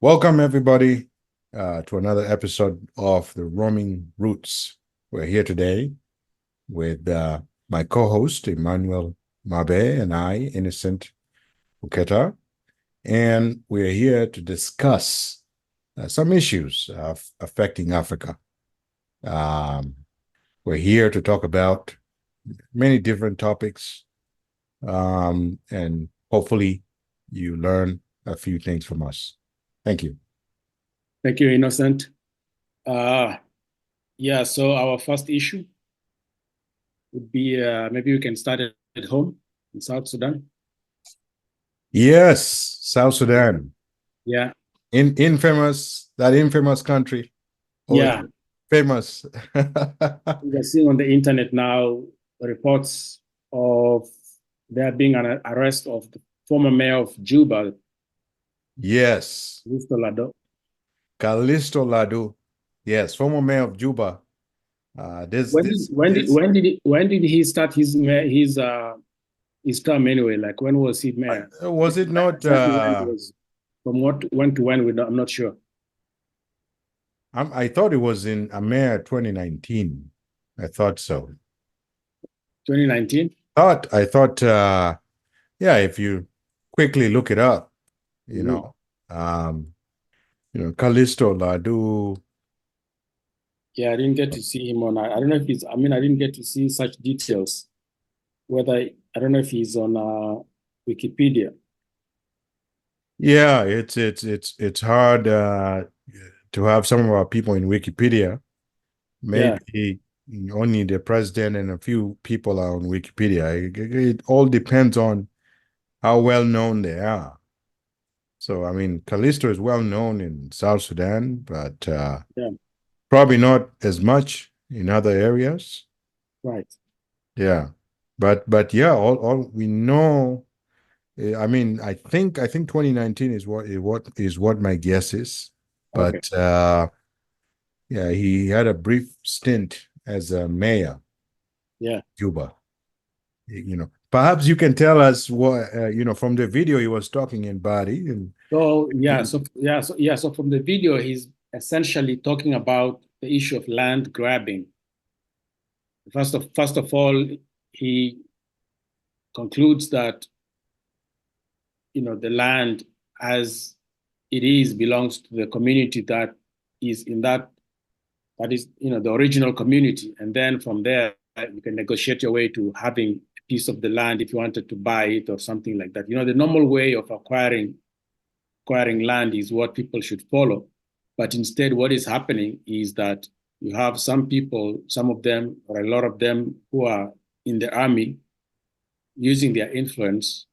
Welcome, everybody, to another episode of the Roaming Roots. We're here today with my co-host, Emmanuel Mabe, and I, Innocent Uketa, and we're here to discuss some issues affecting Africa. Um, we're here to talk about many different topics, and hopefully you learn a few things from us. Thank you. Thank you, Innocent. So our first issue would be maybe we can start at home in South Sudan. Yes, South Sudan. Yeah, That infamous country. Oh, it's yeah. famous. We are seeing on the internet now reports of there being an arrest of the former mayor of Juba, Yes, Kalisto Ladu. Kalisto Ladu. Yes, former mayor of Juba. This, When did this, when did this. when did he, when did he start his term anyway? Like when was he mayor? Was it not? Exactly when it was from when to when I'm not sure. I thought it was in a mayor 2019. I thought so. 2019. I thought. Yeah. If you quickly look it up, you Mhm. know, Kalisto Ladu. Yeah, I didn't get to see him on. I don't know if he's. I mean, I didn't get to see such details. Whether I don't know if he's on Wikipedia. Yeah, it's hard to have some of our people in Wikipedia. Yeah, Maybe only the president and a few people are on Wikipedia. It all depends on how well known they are. So, I mean, Kalisto is well known in South Sudan, but yeah, probably not as much in other areas. right. Yeah, but yeah, all we know. I mean, I think 2019 is what my guess is, Okay. but yeah, he had a brief stint as a mayor, Yeah. Juba. Perhaps you can tell us what from the video he was talking in Bari, and So yeah. So from the video, he's essentially talking about the issue of land grabbing. First of all, he concludes that the land as it is belongs to the community that is in that is the original community, and then from there you can negotiate your way to having a piece of the land if you wanted to buy it or something like that. The normal way of acquiring land is what people should follow, but instead what is happening is that you have some people, some of them or a lot of them, who are in the army using their influence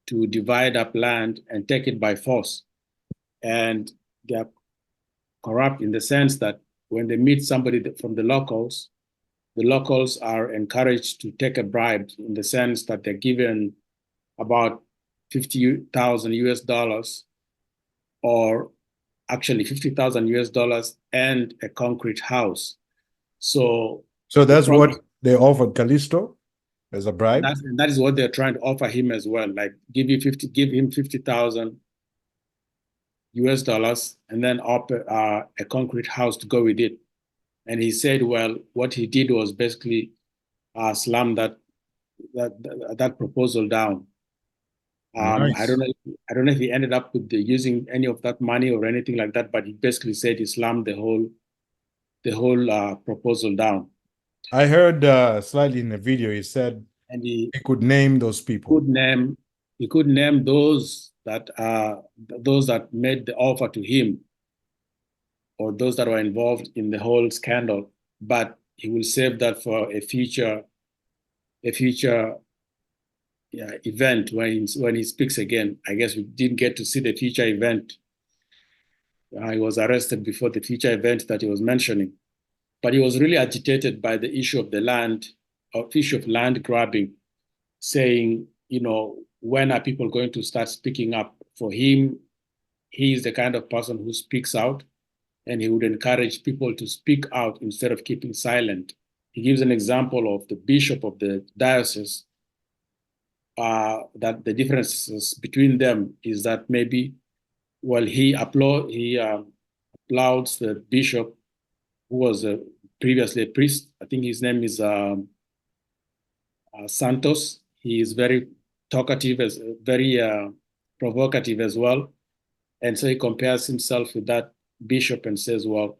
to divide up land and take it by force, and they're corrupt in the sense that when they meet somebody from the locals are encouraged to take a bribe in the sense that they're given about 50,000 US dollars, or actually 50,000 US dollars and a concrete house. So so the that's problem, what they offered Kalisto as a bribe. and that is what they're trying to offer him as well. Like give him 50,000 US dollars and then offer a concrete house to go with it. And he said, well, what he did was basically slam that proposal down. I don't Nice. know. I don't know if he ended up with using any of that money or anything like that, but he basically said he slammed the whole proposal down, I heard slightly in the video he said and he he could name those people. could name he could name those that made the offer to him, or those that were involved in the whole scandal, but he will save that for a future event when he speaks again. I guess we didn't get to see the future event. He was arrested before the future event that he was mentioning, but he was really agitated by the issue of the land, or issue of land grabbing, saying, when are people going to start speaking up? For him, he is the kind of person who speaks out, and he would encourage people to speak out instead of keeping silent. He gives an example of the bishop of the diocese, that the differences between them is that maybe well, he applauds the bishop who was previously a priest. I think his name is Santos. He is very talkative, as very provocative as well. And so he compares himself with that bishop and says, well,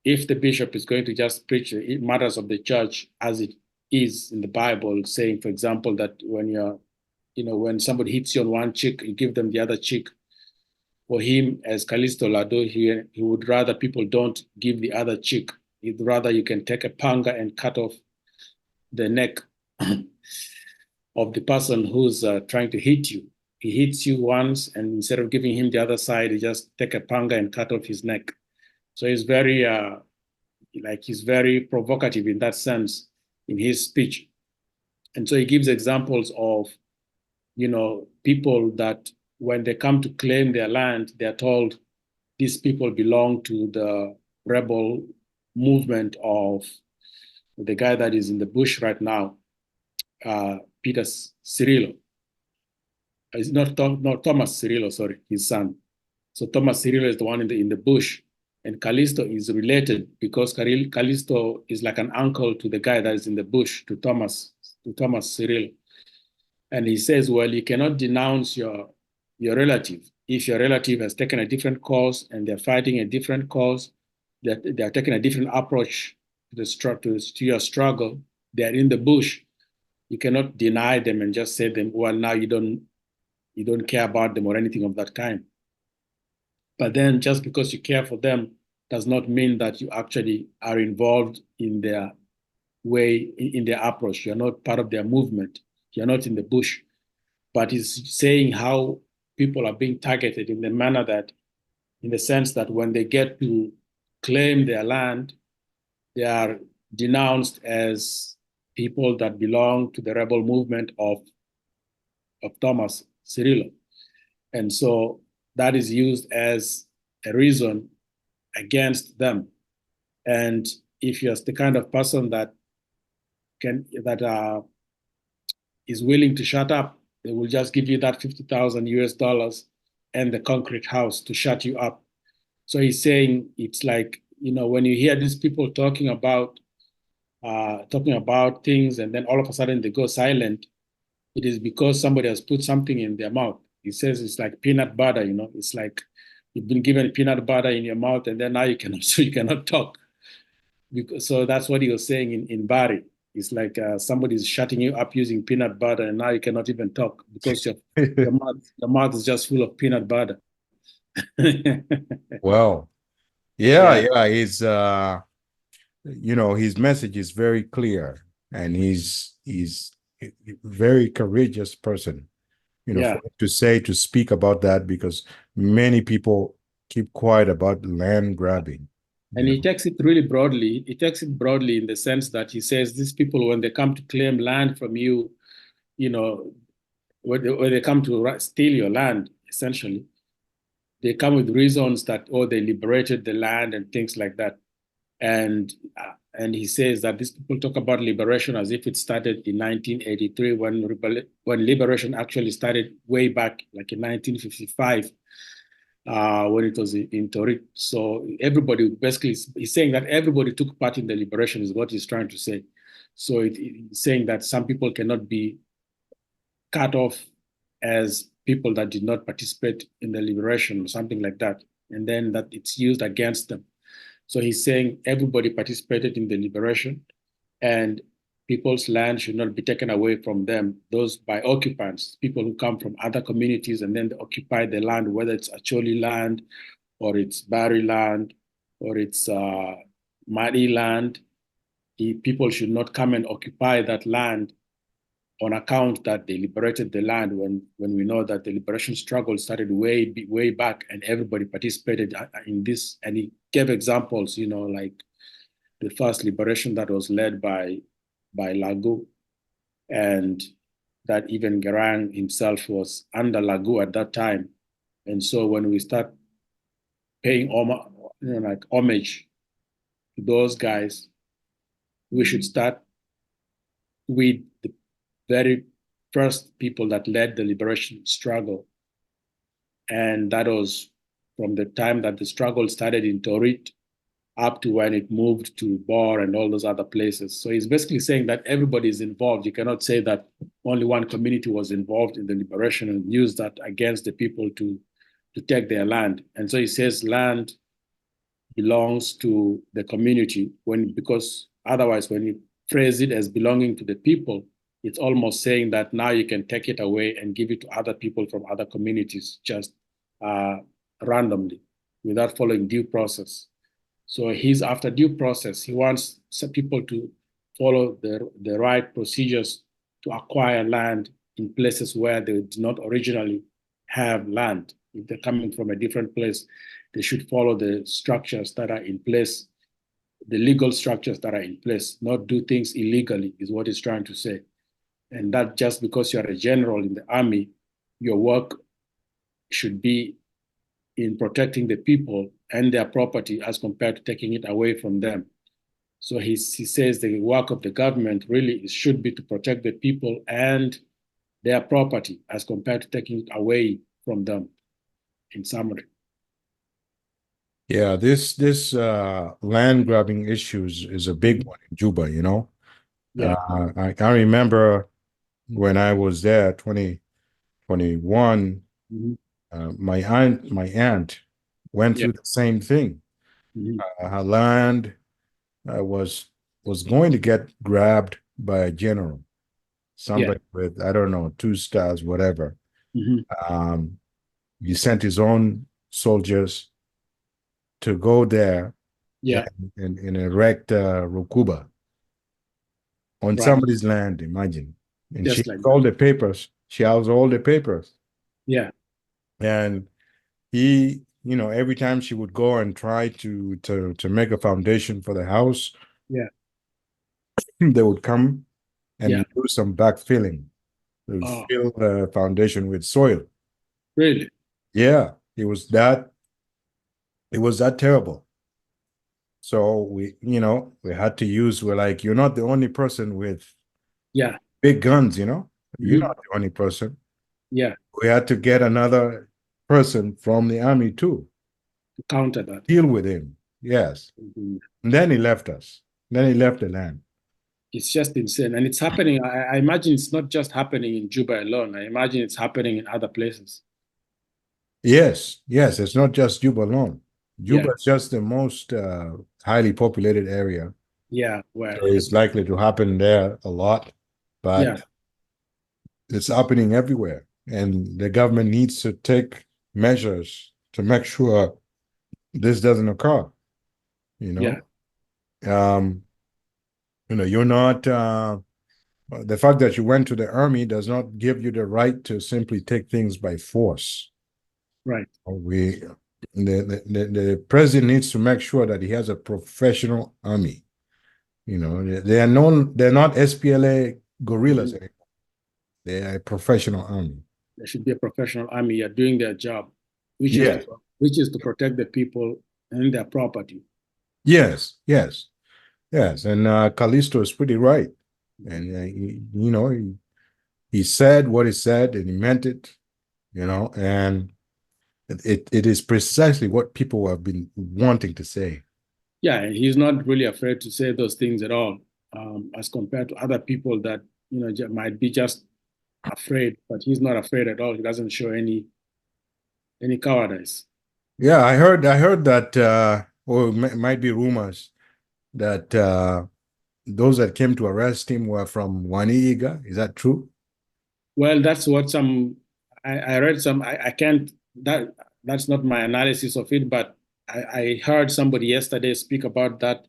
if the bishop is going to just preach matters of the church as it is in the Bible, saying, for example, that when somebody hits you on one cheek, you give them the other cheek. For him, as Kalisto Ladu, he would rather people don't give the other cheek. He'd rather you can take a panga and cut off the neck of the person who's trying to hit you. He hits you once, and instead of giving him the other side, you just take a panga and cut off his neck. So he's very he's very provocative in that sense in his speech. And so he gives examples of, people that when they come to claim their land, they're told these people belong to the rebel movement of the guy that is in the bush right now, Peter Cirillo. It's not Thomas Cirillo, sorry, his son. So Thomas Cirillo is the one in the bush, and Kalisto is related because Kalisto is like an uncle to the guy that is in the bush, to Thomas Cirillo. And he says, well, you cannot denounce your relative. If your relative has taken a different course and they're fighting a different cause, that they're taking a different approach to your struggle, they're in the bush. You cannot deny them and just say them, well, now you don't care about them or anything of that kind. But then just because you care for them does not mean that you actually are involved in their way, in their approach. You're not part of their movement. You're not in the bush. But he's saying how people are being targeted in the manner that, in the sense that when they get to claim their land, they are denounced as people that belong to the rebel movement of Thomas Cirillo. And so that is used as a reason against them. And if you're the kind of person that is willing to shut up, they will just give you that 50,000 US dollars and the concrete house to shut you up. So he's saying it's like, when you hear these people talking about things and then all of a sudden they go silent, it is because somebody has put something in their mouth. He says it's like peanut butter, it's like you've been given peanut butter in your mouth and then now you cannot talk. So that's what he was saying in Bari. It's like somebody's shutting you up using peanut butter and now you cannot even talk because your mouth is just full of peanut butter. Well, yeah. He's his message is very clear, and he's a very courageous person, to speak about that, because many people keep quiet about land grabbing. And he takes it really broadly. He takes it broadly in the sense that he says these people, when they come to claim land from you, when they come to steal your land, essentially, they come with reasons that, they liberated the land and things like that. And he says that these people talk about liberation as if it started in 1983, when liberation actually started way back, like in 1955, when it was in Torit. So everybody, basically, he's saying that everybody took part in the liberation is what he's trying to say. So he's saying that some people cannot be cut off as people that did not participate in the liberation or something like that, and then that it's used against them. So he's saying everybody participated in the liberation, and people's land should not be taken away from them, those by occupants, people who come from other communities and then they occupy the land, whether it's Acholi land or it's Bari land or it's Madi land. People should not come and occupy that land on account that they liberated the land, when we know that the liberation struggle started way back and everybody participated in this. And he gave examples, like the first liberation that was led by Ladu, and that even Garang himself was under Ladu at that time. And so when we start paying homage to those guys, we should start with the very first people that led the liberation struggle And that was from the time that the struggle started in Torit up to when it moved to Bor and all those other places. So he's basically saying that everybody is involved. You cannot say that only one community was involved in the liberation and use that against the people to take their land. And so he says land belongs to the community because otherwise when you phrase it as belonging to the people, it's almost saying that now you can take it away and give it to other people from other communities just randomly without following due process. So he's after due process. He wants some people to follow the right procedures to acquire land in places where they did not originally have land. If they're coming from a different place, they should follow the structures that are in place, the legal structures that are in place, not do things illegally, is what he's trying to say. And that just because you're a general in the army, your work should be in protecting the people and their property as compared to taking it away from them. So he says the work of the government really should be to protect the people and their property as compared to taking it away from them, in summary. Yeah, this land grabbing issues is a big one in Juba, you know. Yeah. I remember when I was there, 2021, my aunt went Yeah. through the same thing. Mhm. Her land was going to get grabbed by a general, Yeah. somebody with, I don't know, 2 stars, whatever. Mhm. He sent his own soldiers to go there Yeah. and erect Rukuba on Right. somebody's land, imagine. And she Just has like that. all the papers. She has all the papers. Yeah. And he, you know, every time she would go and try to make a foundation for the house, Yeah. they would come Yeah. and do some backfilling. They would Oh, fill the foundation with soil. really? Yeah, it was that terrible. So we had to use, we're like, you're not the only person with Yeah. big guns, you know? You're Mhm. not the only person. Yeah. We had to get another person from the army too, To counter that. deal with him. Yes. Mhm. And then he left us. Then he left the land. It's just insane. And it's happening. I imagine it's not just happening in Juba alone. I imagine it's happening in other places. Yes, yes, it's not just Juba alone. Yeah. Juba is just the most highly populated area. Yeah. Where, So it's likely to happen there a lot, yeah. but it's happening everywhere. And the government needs to take measures to make sure this doesn't occur. You Yeah. know, you're not the fact that you went to the army does not give you the right to simply take things by force. Right. The president needs to make sure that he has a professional army. You know, they're not SPLA guerrillas Mhm. anymore. They are a professional army. There should be a professional army. You're doing their job, Yeah. which is to protect the people and their property. Yes, yes, yes. And Kalisto is pretty right. And he said what he said and he meant it, and it is precisely what people have been wanting to say. Yeah, and he's not really afraid to say those things at all, as compared to other people that might be just afraid, but he's not afraid at all. He doesn't show any cowardice. Yeah, I heard that or it might be rumors that those that came to arrest him were from Waniiga. Is that true? Well, that's what I read some. I can't that's not my analysis of it, but I heard somebody yesterday speak about that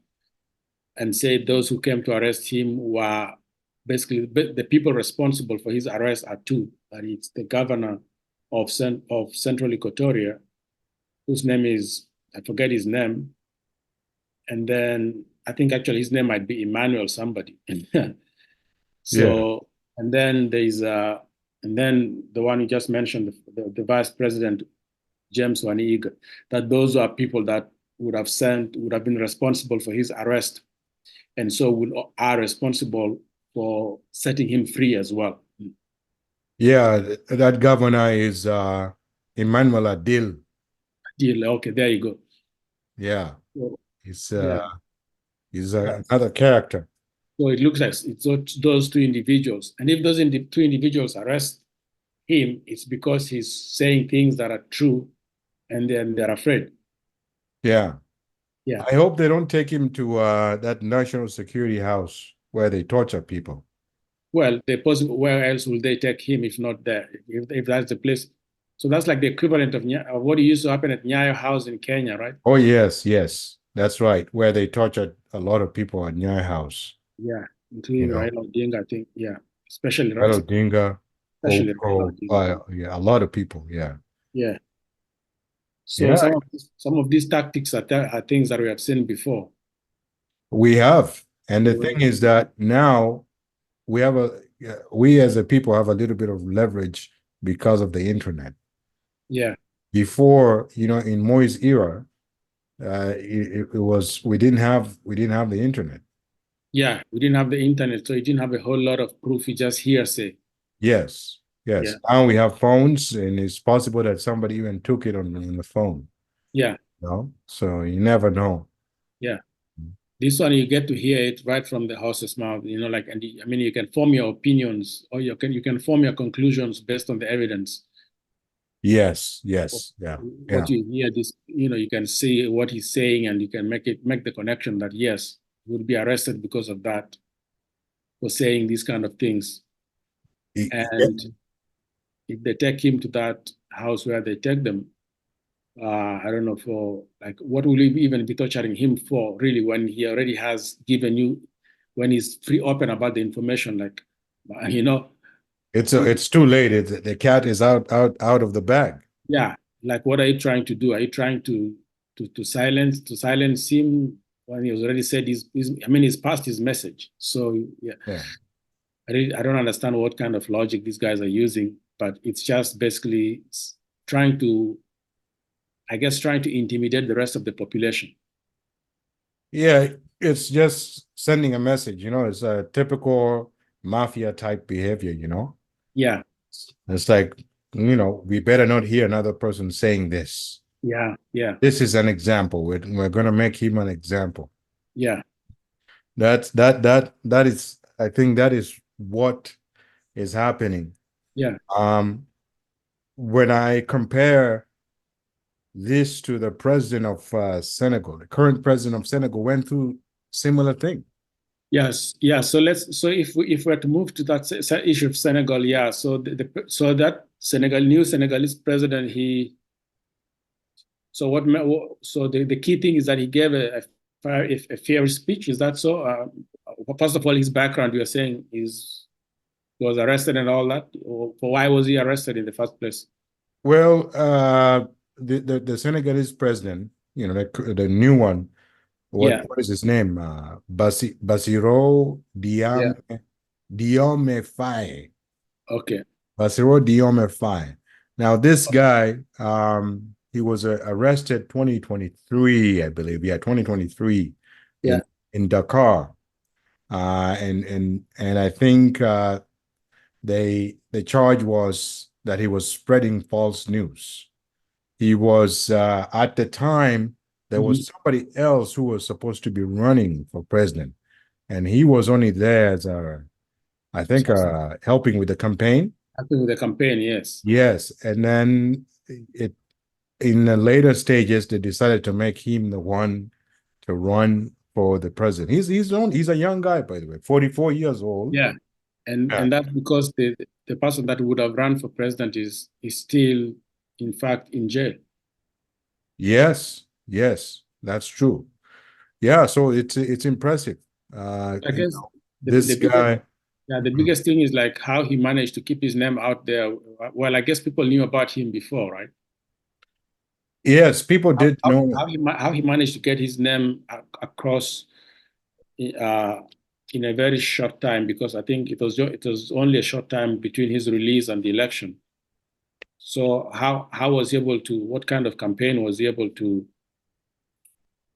and say those who came to arrest him were basically the people responsible for his arrest are two. That it's the governor of Central Equatoria, whose name is, I forget his name, and then I think actually his name might be Emmanuel somebody. Yeah. So, and then and then the one you just mentioned, the vice president, James Waniiga, that those are people that would have been responsible for his arrest, and so are responsible for setting him free as well. Yeah, that governor is Emmanuel Adil. Deal. Okay, there you go. Yeah, So, he's yeah. another character. So it looks like it's those two individuals. And if those two individuals arrest him, it's because he's saying things that are true and then they're afraid. Yeah. Yeah. I hope they don't take him to that National Security House where they torture people. Well, where else will they take him if not there? If that's the place. So that's like the equivalent of what used to happen at Nyayo House in Kenya, right? Oh, yes, yes. That's right. Where they tortured a lot of people at Nyai House. Yeah, You including know, Raila Odinga, I think. Yeah, especially Raila Odinga, especially Raila Oko, Odinga. yeah, a lot of people. Yeah. Yeah. So Yeah, some of these tactics are things that we have seen before. we have. And the So, thing is that now we have we as a people have a little bit of leverage because of the internet. yeah, Before, in Moi's era, it was we didn't have the internet. yeah, we didn't have the internet, so he didn't have a whole lot of proof. He just hearsay. Yes, Yeah, yes. Now we have phones, and it's possible that somebody even took it on the phone. yeah, So you never know. yeah. This one you get to hear it right from the horse's mouth. Like, and I mean, you can form your opinions, or you can form your conclusions based on the evidence Yes, of yes, yeah, yeah. what you hear. You can see what he's saying, and you can make the connection that yes, he would be arrested because of that, for saying these kind of things. Yeah. And if they take him to that house where they take them, I don't know, for like, what will you even be torturing him for, really, when he already has given you, when he's free open about the information, like, you know, It's too late. The cat is out of the bag. yeah, like, what are you trying to do? Are you trying to silence him when he has already said he's passed his message? So yeah, Yeah. I don't understand what kind of logic these guys are using, but it's just basically trying to, I guess, trying to intimidate the rest of the population. Yeah, it's just sending a message, it's a typical mafia type behavior. Yeah, It's like, we better not hear another person saying this. yeah, yeah, This is an example. We're gonna make him an example. yeah, That is, I think that is what is happening. yeah, When I compare this to the president of Senegal, the current president of Senegal went through similar thing. yes, yeah. So if we were to move to that issue of Senegal, yeah. So so that new Senegalese president, so the key thing is that he gave a fair speech. Is that so? First of all, his background, you are saying, he was arrested and all that. Or why was he arrested in the first place? Well, the Senegalese president, the new one, Yeah, what is his name? Basiro yeah. Diome Faye. Okay. Basiro Diome Faye. Now, this guy, he was arrested 2023, I believe. Yeah, 2023 Yeah. in Dakar. And I think the charge was that he was spreading false news. He was at the time there Mhm. was somebody else who was supposed to be running for president, and he was only there as I think, helping with the campaign. Happened with the campaign, yes. Yes, and then it in the later stages they decided to make him the one to run for the president. He's a young guy, by the way, 44 years old. Yeah. And Yeah. and that's because the person that would have run for president is still, in fact, in jail. Yes, yes, that's true. Yeah, so it's impressive. I guess the This biggest guy. yeah, the biggest thing is like how he managed to keep his name out there. Well, I guess people knew about him before, right? Yes, people How did know. how he managed to get his name across uh, in a very short time, because I think it was only a short time between his release and the election. So how was he able to? What kind of campaign was he able to?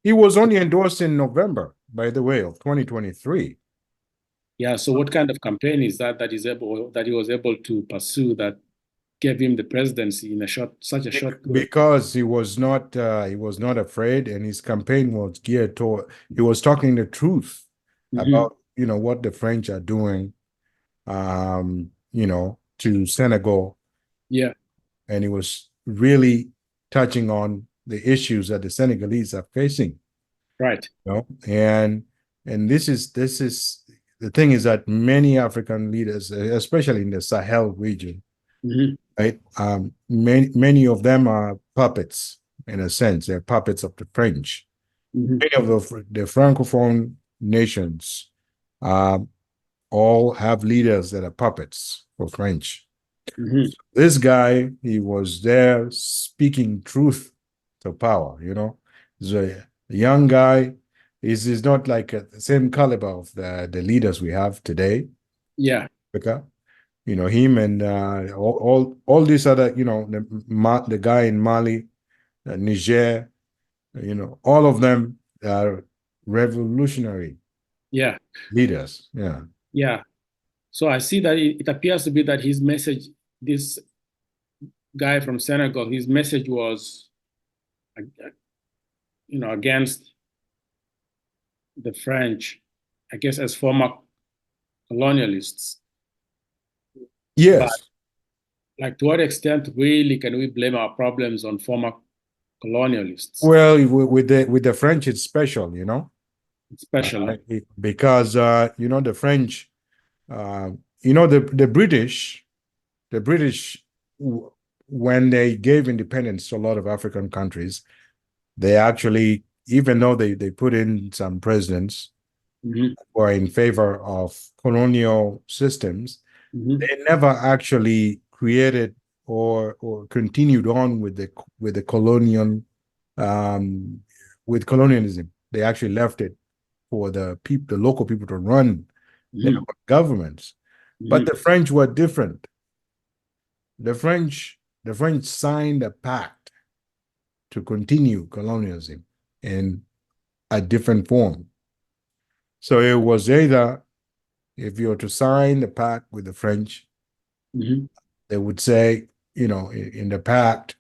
He was only endorsed in November, by the way, of 2023. Yeah. So what kind of campaign is that he was able to pursue that? gave him the presidency in such a short period. Because he was not afraid, and his campaign was geared toward, he was talking the truth about what the French are doing to Senegal. Yeah. And he was really touching on the issues that the Senegalese are facing. Right. And this is the thing, is that many African leaders, especially in the Sahel region, right? Many of them are puppets, in a sense. They're puppets of the French. Many of the Francophone nations all have leaders that are puppets for French. This guy, he was there speaking truth to power. He's a young guy. He's not like the same caliber of the leaders we have today. Yeah. Africa. Him and all these other, the guy in Mali, Niger, all of them are revolutionary leaders. Yeah. So I see that it appears to be that his message, this guy from Senegal, his message was, against the French, I guess, as former colonialists. Yes. But, to what extent really can we blame our problems on former colonialists? Well, with the French, it's special, It's special. Because the French, the British, when they gave independence to a lot of African countries, they actually, even though they put in some presidents who are in favor of colonial systems, they never actually created or continued on with the colonial with colonialism. They actually left it for the local people to run their governments. But the French were different. The French signed a pact to continue colonialism in a different form. So it was either, if you were to sign the pact with the French, they would say, in the pact,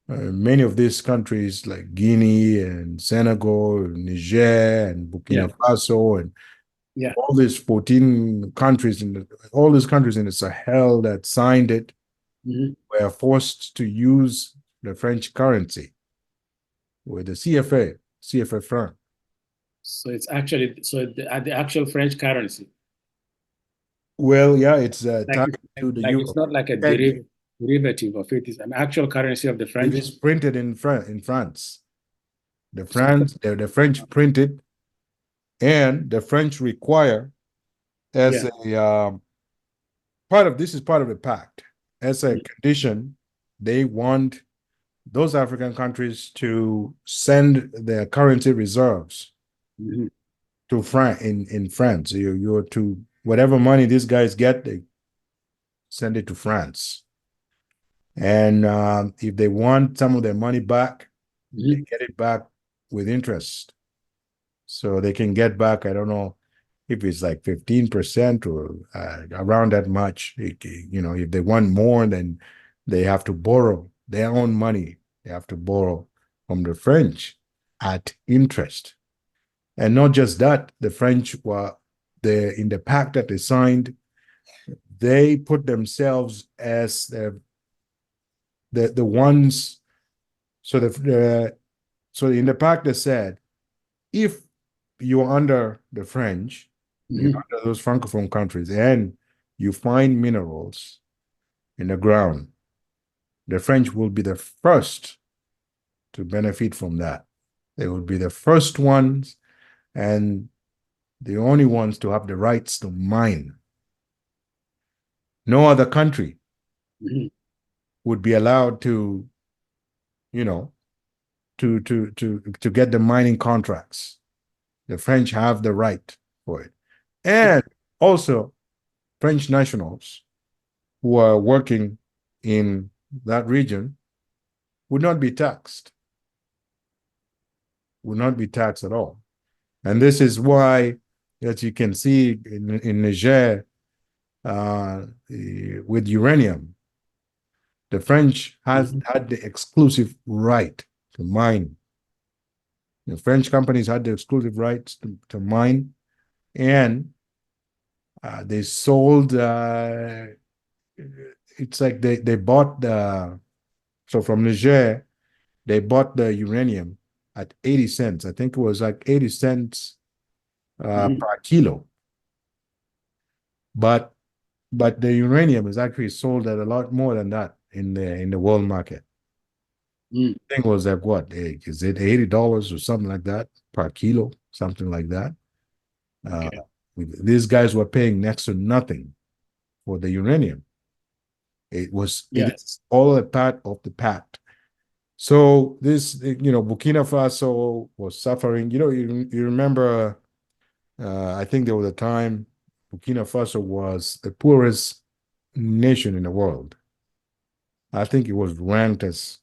many of these countries like Guinea and Senegal, Niger and Burkina Faso, and all these 14 countries all these countries in the Sahel that signed it were forced to use the French currency, with the CFA franc. So it's actually the actual French currency. Well, yeah, it's tied to the euro. It's not like a derivative of it. It's an actual currency of the French. It is printed in France. The French printed, and the French require, as a part of the pact, as a condition, they want those African countries to send their currency reserves to France. In France, you're to whatever money these guys get, they send it to France. And if they want some of their money back, they get it back with interest. So they can get back, I don't know if it's like 15% or around that much. If they want more, then they have to borrow their own money. They have to borrow from the French at interest. And not just that, the French were in the pact that they signed, they put themselves as the ones. So in the pact they said, if you're under the French, you're under those Francophone countries, and you find minerals in the ground, the French will be the first to benefit from that. They will be the first ones and the only ones to have the rights to mine. No other country would be allowed to, to get the mining contracts. The French have the right for it. And also, French nationals who are working in that region would not be taxed. Would not be taxed at all. And this is why, as you can see in Niger, with uranium, The French had the exclusive right to mine. The French companies had the exclusive rights to mine, and they sold. It's like they bought so from Niger they bought the uranium at 80 cents. I think it was like 80 cents per kilo. But the uranium is actually sold at a lot more than that in the world market. Mm. I think it was like what? Is it $80 or something like that per kilo? Something like that. Okay. These guys were paying next to nothing for the uranium. It is all a part of the pact. So this, Burkina Faso was suffering. You remember, I think there was a time Burkina Faso was the poorest nation in the world. I think it was ranked as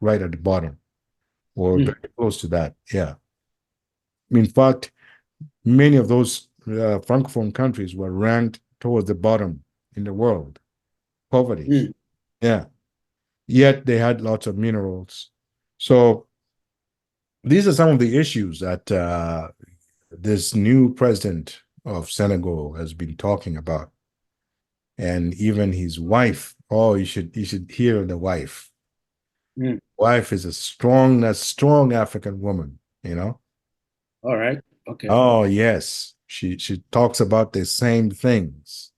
right at the bottom or very close to that. Yeah. In fact, many of those Francophone countries were ranked towards the bottom in the world. Poverty. Yeah. Yet they had lots of minerals. So these are some of the issues that this new president of Senegal has been talking about. And even his wife, you should hear the wife. Wife is a strong African woman, All right. Okay. Oh, yes. She talks about the same things.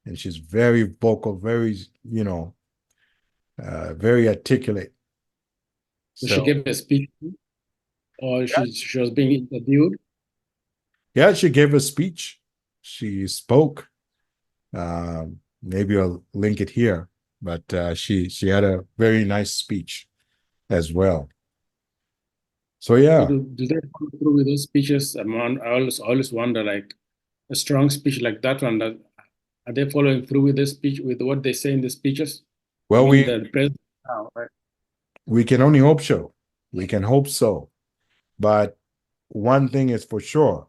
And she's very vocal, very, very articulate. So she gave a speech, or she was being interviewed? Yeah, she gave a speech. She spoke. Maybe I'll link it here, but she had a very nice speech as well. So yeah. So do they follow through with those speeches? I always wonder, like a strong speech like that one, are they following through with the speech, with what they say in the speeches? Well, the president now, right? We can only hope so. We can hope so. But one thing is for sure,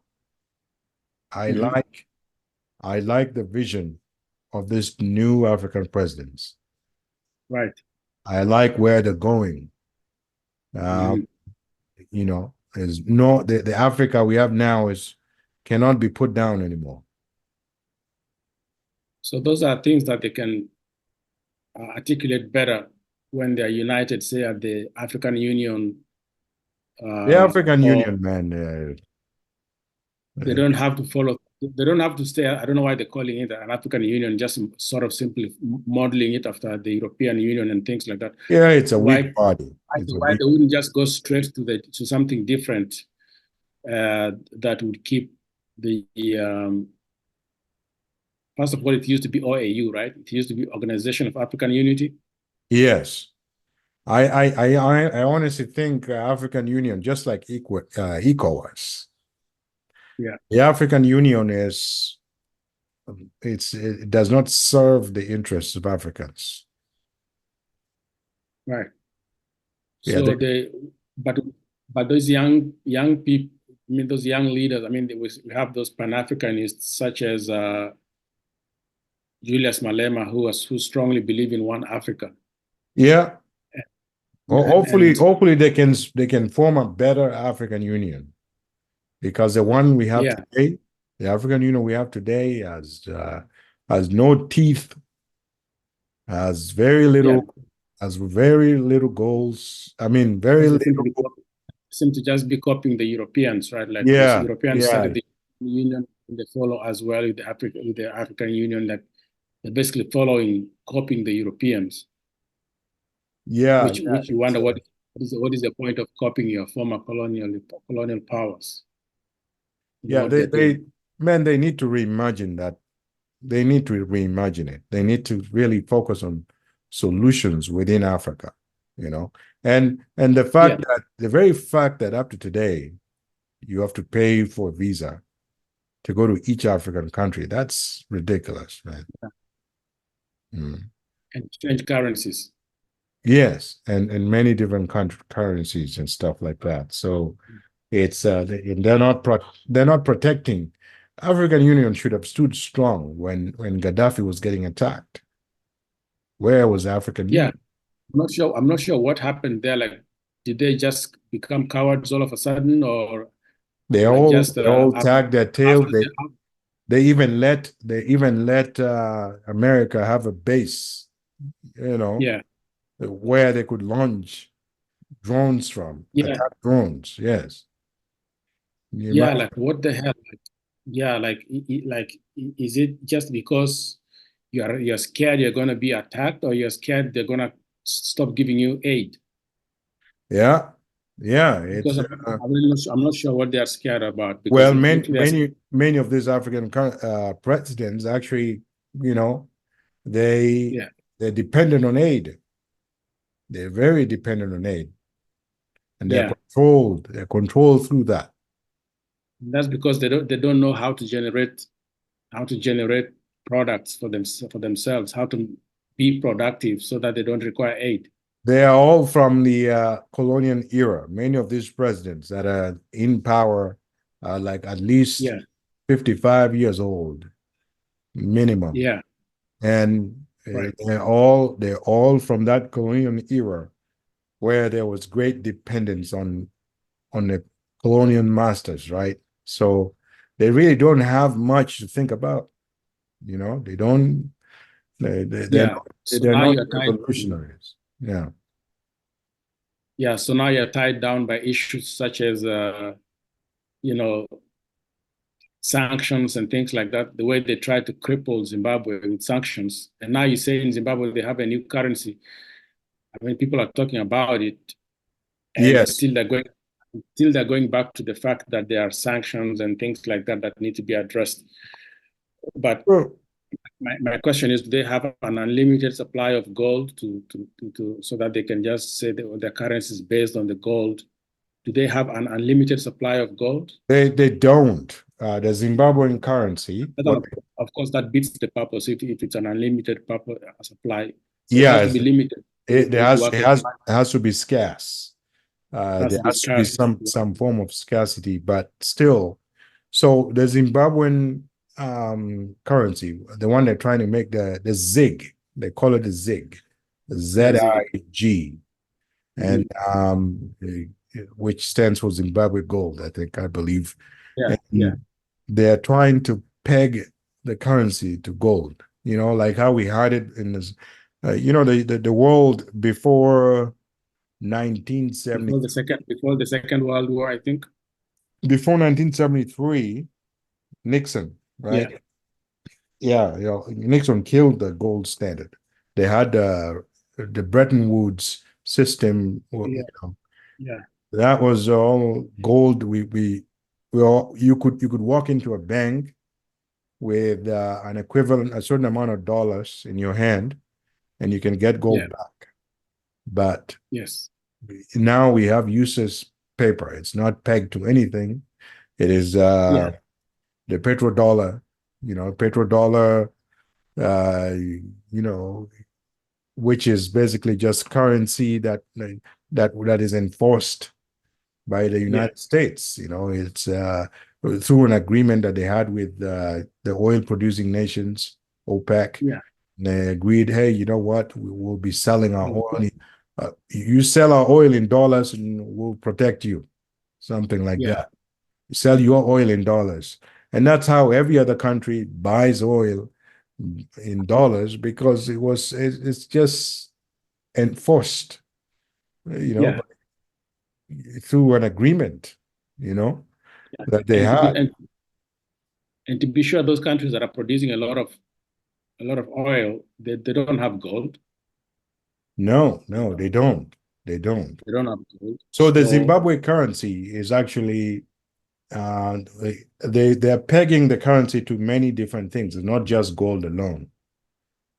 I like the vision of this new African presidents. Right. I like where they're going. Is no the Africa we have now cannot be put down anymore. So those are things that they can articulate better when they're united, say at the African Union. The African Union, man. They don't have to follow. They don't have to stay. I don't know why they're calling it an African Union, just sort of simply modeling it after the European Union and things like that. Yeah, it's a weak body. Why they wouldn't just go straight to something different that would keep the first of all, it used to be OAU, right? It used to be Organization of African Unity. Yes, I honestly think African Union, just like ECOWAS. Yeah, the African Union it does not serve the interests of Africans. right. Yeah, So but those young people, I mean, those young leaders, I mean, we have those Pan-Africanists such as Julius Malema, who strongly believe in one Africa. Yeah. Hopefully they can form a better African Union, because the one we have today, the African Union we have today, has no teeth, has very little goals. I mean, very little. Seem to just be copying the Europeans, right? Like the Europeans started the Union, and they follow as well with the African Union. Like they're basically copying the Europeans. Yeah, which you wonder what is the point of copying your former colonial powers? Yeah, they need to reimagine that. They need to reimagine it. They need to really focus on solutions within Africa, and the very fact that up to today you have to pay for a visa to go to each African country, that's ridiculous, man. And exchange currencies. Yes, and many different currencies and stuff like that. So it's they're not protecting. African Union should have stood strong when Gaddafi was getting attacked. Where was African Yeah, Union? I'm not sure what happened there. Like, did they just become cowards all of a sudden, or like just They all tagged their tail. after the They even let America have a base, you know, yeah, where they could launch drones from, yeah, attack drones. Yes. You yeah. imagine? Like, what the hell? Like, yeah, like, is it just because you're scared you're gonna be attacked, or you're scared they're gonna stop giving you aid? Yeah. Yeah. Because It's I'm not sure what they're scared about. Because well, if they're many of these African presidents actually, you know, they yeah, they're dependent on aid. They're very dependent on aid, and they're yeah, controlled. They're controlled through that. that's because they don't know how to generate products for themselves, how to be productive so that they don't require aid. They are all from the colonial era. Many of these presidents that are in power are like at least Yeah, 55 years old minimum. yeah, And right. they're all from that colonial era where there was great dependence on the colonial masters, right? So they really don't have much to think about. You know, they don't Yeah. So they're now not you're tied. revolutionaries. Yeah. Yeah. So now you're tied down by issues such as you know, sanctions and things like that. The way they tried to cripple Zimbabwe with sanctions, and now you say in Zimbabwe they have a new currency. I mean, people are talking about it, and Yes. still they're going back to the fact that there are sanctions and things like that that need to be addressed. But Well, my question is, do they have an unlimited supply of gold so that they can just say that their currency is based on the gold? Do they have an unlimited supply of gold? they don't. The Zimbabwean currency, But then, what of course, that beats the purpose if it's an unlimited supply. So it has to yes, be limited for it to work. It it has to be scarce. has There to be has to be scarce. some form of scarcity, but still. So the Zimbabwean currency, the one they're trying to make the ZIG, they call it the ZIG, Yeah, Zig. ZIG, and Mhm. which stands for Zimbabwe Gold, I believe. Yeah, yeah, And they're trying to peg the currency to gold, you know, like how we had it in this, the world before the Second World War, I think. before 1973, Nixon, Yeah, right? Yeah, Nixon killed the gold standard. They had the Bretton Woods system, yeah, yeah, that was all gold. We all you could walk into a bank with an equivalent, a certain amount of dollars in your hand, and you can get yeah, gold back. But yes, now we have useless paper. It's not pegged to anything. It is yeah, the petrodollar, petrodollar, you know, which is basically just currency that is enforced by the yeah, United States. You know, it's through an agreement that they had with the oil producing nations, OPEC. yeah, They agreed, hey, you know what? We will be selling our yeah, oil. You sell our oil in dollars and we'll protect you, something like yeah, that. Sell your oil in dollars. And that's how every other country buys oil in dollars because it's just enforced, you know, yeah. through an agreement, you know, Yeah. that they And to be had. and to be sure, those countries that are producing a lot of oil, they don't have gold. No, no, they don't. They don't. They don't have gold. So the So Zimbabwe currency is actually they're pegging the currency to many different things. It's not just gold alone.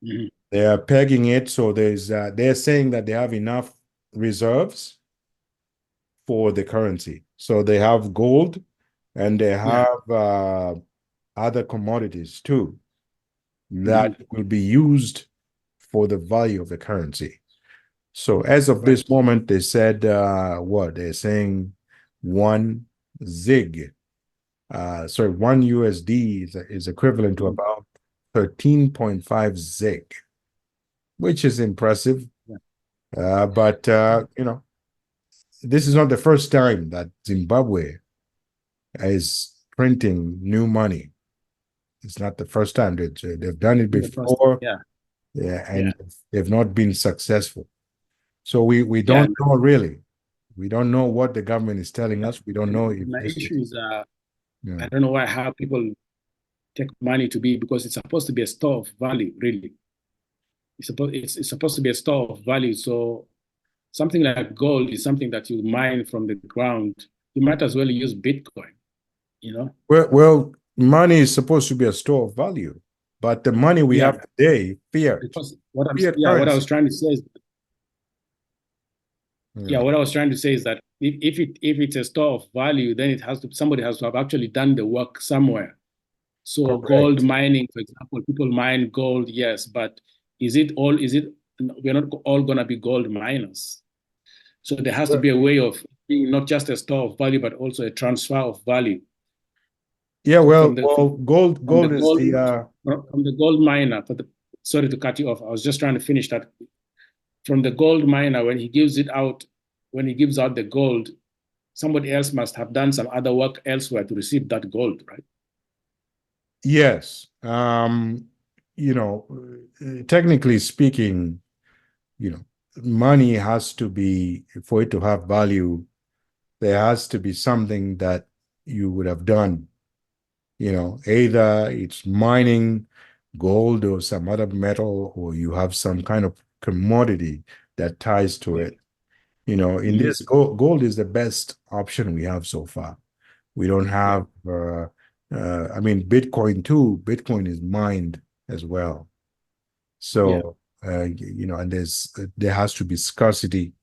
mhm, They are pegging it so they're saying that they have enough reserves for the currency. So they have gold and they yeah, have other commodities too that mhm, will be used for the value of the currency. So as of right. this moment, they said what they're saying one zig, sorry, one USD is equivalent to Mhm. about 13.5 zig. which is impressive. Yeah. But this is not the first time that Zimbabwe is printing new money. It's not the first time that they've done it before. Yeah. Yeah, Yeah. and they've not been successful. So we Yeah. don't know really. We don't know what the government is telling us. We don't know if My this issue is yeah. I don't know how people take money to be, because it's supposed to be a store of value, really. It's supposed to be a store of value. So something like gold is something that you mine from the ground. You might as well use Bitcoin, you know? Well, money is supposed to be a store of value, but the money we Yeah. have today, Because fiat what I currency. was trying to say is, Yeah. what I was trying to say is that if it's a store of value, then somebody has to have actually done the work somewhere. So gold Correct. mining, for example, people mine gold, yes, but we're not all gonna be gold miners. So there has to Well, be a way of being not just a store of value, but also a transfer of value. yeah, So well, gold is from the gold miner, sorry to cut you off. I was just trying to finish that. From the gold miner, when he gives out the gold, somebody else must have done some other work elsewhere to receive that gold, right? yes. Technically speaking, money has to be, for it to have value, there has to be something that you would have done. Either it's mining gold or some other metal, or you have some kind of commodity that ties to it. In this, gold is the best option we have so far. We don't Yeah, have, I mean, Bitcoin too. Bitcoin is mined as well. yeah, So, and there has to be scarcity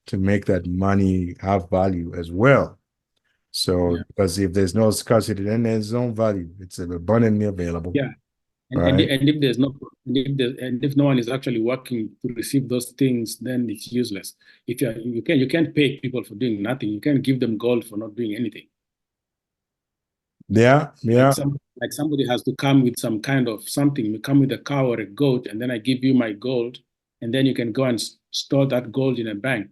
to make that money have value as well. So, yeah, because if there's no scarcity, then there's no value. It's abundantly available, yeah. right? And if there's no and if no one is actually working to receive those things, then it's useless. If you can't pay people for doing nothing. You can't give them gold for not doing anything. Yeah, yeah. Like somebody has to come with some kind of something. You come with a cow or a goat, and then I give you my gold, and then you can go and store that gold in a bank.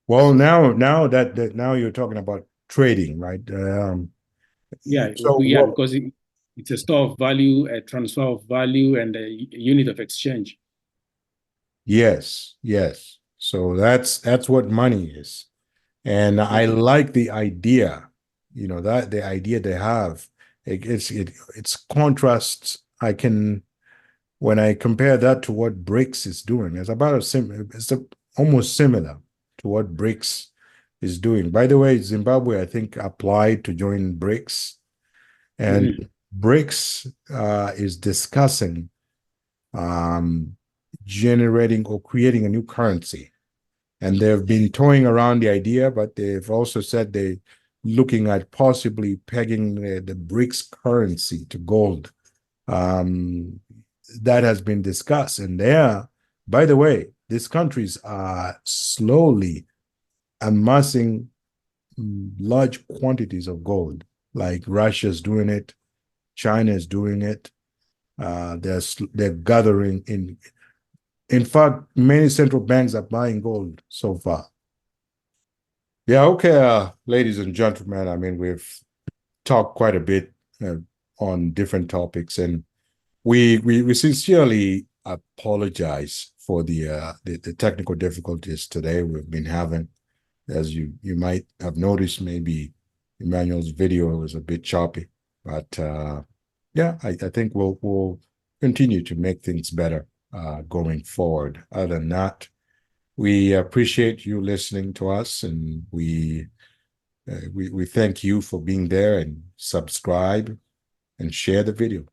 Well, now you're talking about trading, right? Yeah, So, yeah, because it's a store of value, a transfer of value, and a unit of exchange. yes, yes. So that's what money is. And I Yeah, like the idea, that the idea they have. It's contrasts. When I compare that to what BRICS is doing, almost similar to what BRICS is doing. By the way, Zimbabwe, I think, applied to join BRICS, and mhm. BRICS is discussing um, generating or creating a new currency. And they've been toying around the idea, but they've also said they're looking at possibly pegging the BRICS currency to gold. Um, that has been discussed. And by the way, these countries are slowly amassing large quantities of gold. Like Russia's doing it, China is doing it. They're gathering in. In fact, many central banks are buying gold so far. Yeah, okay, ladies and gentlemen. I mean, we've talked quite a bit on different topics, and we sincerely apologize for the technical difficulties today we've been having. As you might have noticed, maybe Emmanuel's video was a bit choppy, but yeah, I think we'll continue to make things better going forward. Other than that, we appreciate you listening to us, and we thank you for being there, and subscribe and share the video.